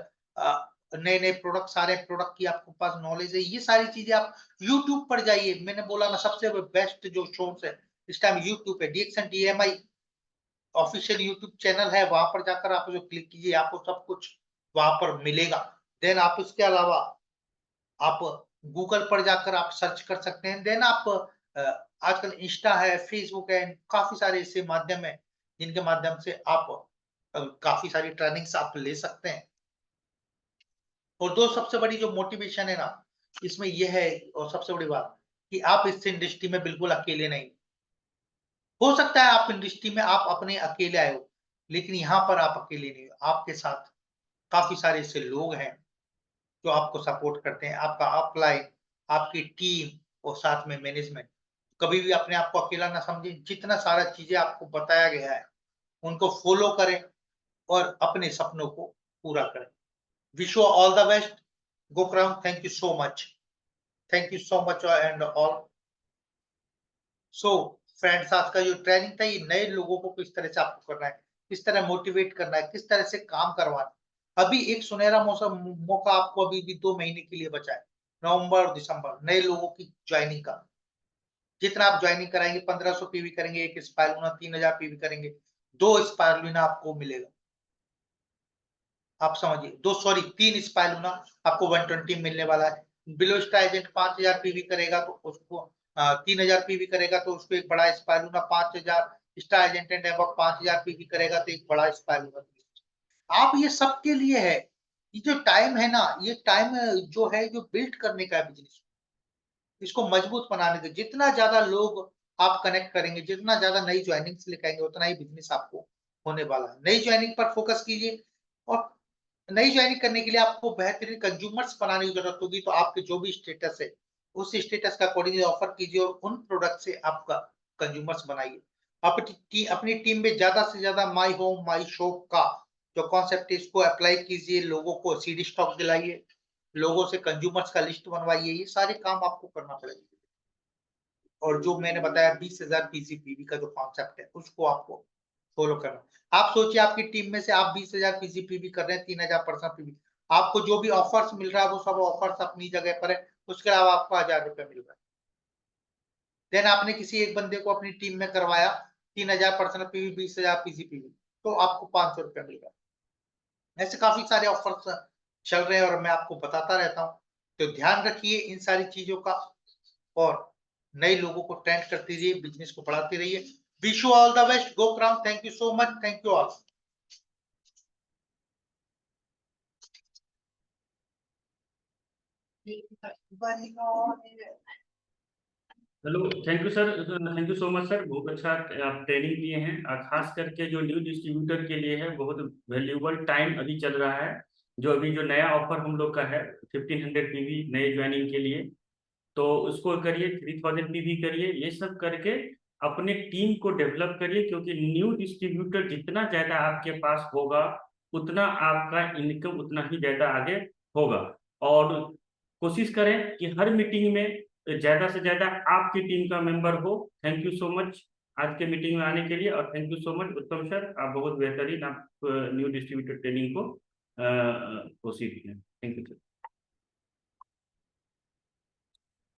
B: नए नए प्रोडक्ट, सारे प्रोडक्ट की आपके पास नॉलेज है। ये सारी चीजें आप यूट्यूब पर जाइए, मैंने बोला ना, सबसे बेस्ट जो सोर्स है इस टाइम यूट्यूब है। डीएक्शन डीएमआई ऑफिशियल यूट्यूब चैनल है, वहां पर जाकर आप जो क्लिक कीजिए, आपको सब कुछ वहां पर मिलेगा। देन आप इसके अलावा आप गूगल पर जाकर आप सर्च कर सकते हैं। देन आप आजकल इंस्टा है, फेसबुक है, काफी सारे ऐसे माध्यम है जिनके माध्यम से आप काफी सारी ट्रेनिंग्स आप ले सकते हैं। और दो सबसे बड़ी जो मोटिवेशन है ना इसमें यह है, और सबसे बड़ी बात, कि आप इस इंडस्ट्री में बिल्कुल अकेले नहीं। हो सकता है आप इंडस्ट्री में आप अपने अकेले आए हो, लेकिन यहाँ पर आप अकेले नहीं हो। आपके साथ काफी सारे ऐसे लोग हैं जो आपको सपोर्ट करते हैं, आपका अपलाइन, आपकी टीम, और साथ में मैनेजमेंट। कभी भी अपने आप को अकेला ना समझें। जितना सारा चीजें आपको बताया गया है उनको फॉलो करें और अपने सपनों को पूरा करें। Wish you all the best. गोक्राउन, thank you so much, thank you so much and all. So friends, आज का जो ट्रेनिंग था, ये नए लोगों को किस तरह से आपको करना है, किस तरह मोटिवेट करना है, किस तरह से काम करवाना। अभी एक सुनहरा मौका आपको अभी भी 2 महीने के लिए बचा है, नवंबर और दिसंबर, नए लोगों की ज्वाइनिंग का। जितना आप ज्वाइनिंग कराएंगे, 1500 पीवी करेंगे, एक स्पायरुलिना 3000 पीवी करेंगे, 2 स्पायरुलिना आपको मिलेगा। आप समझिए, 2 सॉरी 3 स्पायरुलिना आपको 120 मिलने वाला है। बिलो स्टार एजेंट 5000 पीवी करेगा तो उसको 3000 पीवी करेगा तो उसको एक बड़ा स्पायर लूंगा, 5000 star agent and above 5000 PV करेगा तो एक बड़ा स्पायर लूंगा। आप ये सबके लिए है, ये जो टाइम है ना, ये टाइम जो है जो बिल्ड करने का है बिजनेस, इसको मजबूत बनाने का। जितना ज्यादा लोग आप कनेक्ट करेंगे, जितना ज्यादा नई ज्वाइनिंग्स लेके आएंगे, उतना ही बिजनेस आपको होने वाला है। नई ज्वाइनिंग पर फोकस कीजिए, और नई ज्वाइनिंग करने के लिए आपको बेहतरीन कंज्यूमर्स बनाने की जरूरत होगी। तो आपके जो भी स्टेटस है, उस स्टेटस का अकॉर्डिंगली ऑफर कीजिए और उन प्रोडक्ट से आपका कंज्यूमर्स बनाइए। अपनी टीम में ज्यादा से ज्यादा माई होम माई शॉप का जो कॉन्सेप्ट है, इसको अप्लाई कीजिए। लोगों को सीडी स्टॉक दिलाइए, लोगों से कंज्यूमर्स का लिस्ट बनवाइए। ये सारे काम आपको करना पड़ेगा। और जो मैंने बताया 20,000 पीसीपीवी का जो कॉन्सेप्ट है, उसको आपको फॉलो करना। आप सोचिए, आपकी टीम में से आप 20,000 पीसीपीवी कर रहे हैं, 3,000 पर्सन पीवी, आपको जो भी ऑफर्स मिल रहा है वो सब ऑफर्स अपनी जगह पर है, उसके अलावा आपको 1,000 रुपए मिल रहा है। देन आपने किसी एक बंदे को अपनी टीम में करवाया, 3,000 पर्सन पीवी, 20,000 पीसीपीवी, तो आपको 500 रुपए मिल रहा है। ऐसे काफी सारे ऑफर्स चल रहे हैं और मैं आपको बताता रहता हूँ। तो ध्यान रखिए इन सारी चीजों का, और नए लोगों को ट्रेंड करते रहिए, बिजनेस को बढ़ाते रहिए। Wish you all the best, go crown. Thank you so much, thank you all.
A: Hello, thank you sir, thank you so much sir, बहुत अच्छा आप ट्रेनिंग दिए हैं। खास करके जो न्यू डिस्ट्रीब्यूटर के लिए है, बहुत वैल्यूबल टाइम अभी चल रहा है। जो अभी जो नया ऑफर हम लोग का है 1500 पीवी नए ज्वाइनिंग के लिए, तो उसको करिए, 3000 पीवी करिए। ये सब करके अपने टीम को डेवलप करिए, क्योंकि न्यू डिस्ट्रीब्यूटर जितना ज्यादा आपके पास होगा, उतना आपका इनकम उतना ही ज्यादा आगे होगा। और कोशिश करें कि हर मीटिंग में ज्यादा से ज्यादा आपकी टीम का मेंबर हो। थैंक यू सो मच आज के मीटिंग में आने के लिए, और थैंक यू सो मच उत्तम सर, आप बहुत बेहतरीन आप न्यू डिस्ट्रीब्यूटर ट्रेनिंग को कोशिश किए। Thank you sir.